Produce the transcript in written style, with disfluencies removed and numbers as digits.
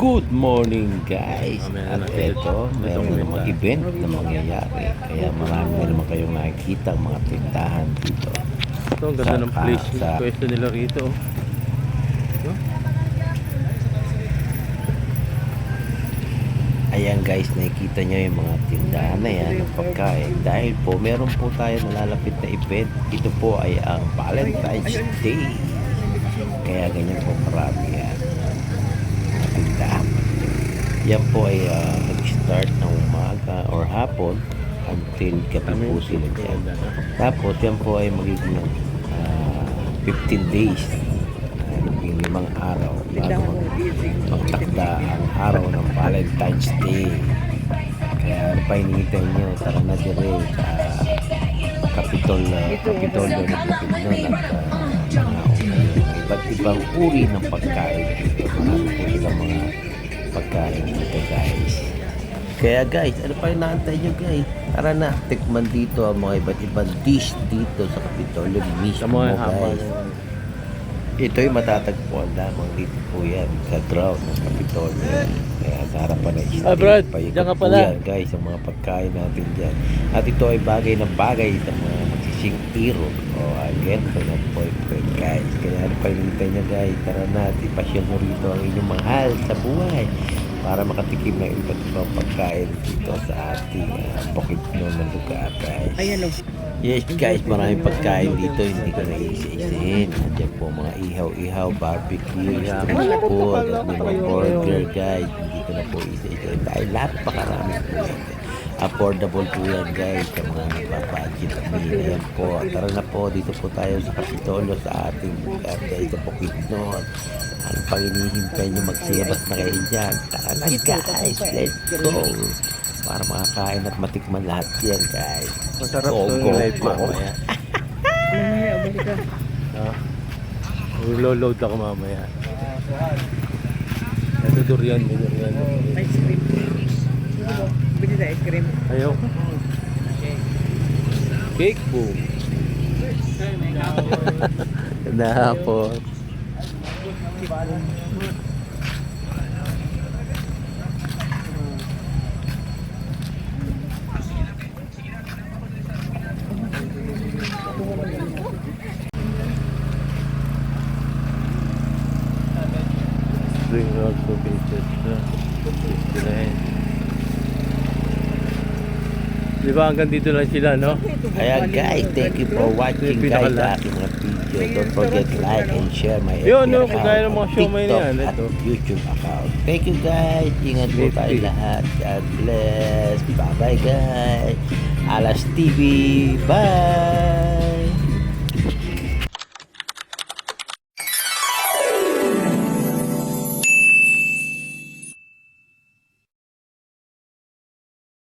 Good morning guys. Mamaya At na natin ito, meron na namang event na mangyayari. Kaya marami na naman kayong nakikita ang mga tindahan dito. Ito, ang ganda ng place. sa- Pwesto nila rito. No? Ayan guys, nakikita nyo yung mga tindahan na yan ng pagkain. Dahil po, meron po tayo nalalapit na event. Ito po ay ang Valentine's Day. Kaya ganyan po marami yan. Mga tindahan. Yan po ay nag-start ng umaga or hapon until gabi po sila dyan. Tapos yan po ay magiging 15 days. Magiging 5 araw bago magtakda ang araw ng Valentine's Day. Kaya ano pa hinihintay nyo? Tara na dire sa Kapitolyo na Kapitolyo at iba't ibang uri ng pagkain dito. Marami po silang mga pagkain dito guys. Kaya guys, ano pa yung naantay nyo guys? Tara na, tikman dito ang mga iba't ibang dish dito sa Kapitolyo mismo guys. Ito'y matatagpuan lamang dito po yan sa ground ng Kapitolyo. Kaya sa harapan na Brad, paikot diyan ka po pala. yan guys, ang mga pagkain natin dyan. At ito ay bagay na bagay sa mga magsising tiro o agento ng boyfriend guys. Kaya ano pa hinihintay nyo guys? Tara na, ipasyon mo rito ang inyong mahal sa buhay para makatikim ng iba't ibang pagkain dito sa ating Bukidnon ng lugar guys. Ayan o. Yes guys, maraming pagkain dito, hindi ko naisa-isahin. Andiyan po mga ihaw-ihaw, barbecue, street food, at may mga burger guys. Hindi ko na po isa-isahin dahil napakarami po yan. Affordable po yan guys sa mga nagpa-budget. Ayan po, tara na po, dito po tayo sa Kapitolyo sa ating lugar guys, sa Bukidnon. Ano pang hinihintay nyo, magsiyabas na kayo dyan. Tara na guys, let's go! Para makakain at matikman lahat yan guys. Masarap Go, to go, yung live go. mamaya. Mamaya, balik ka. Load ako mamaya. Ito durian, may durian. Ice cream. Bili na ice cream. Ayaw ka. Cake boom. Na po. Spring roll to pieces. 59. Di ba hanggang dito lang sila, no? Ayan guys, thank you for watching guys sa aking mga video. Don't forget like and share my Yun, no, account kagaya ng mga on siomay na yan, TikTok at ito. YouTube account. Thank you guys. Ingat po tayo lahat. God bless. Bye bye guys. Alas TV. Bye.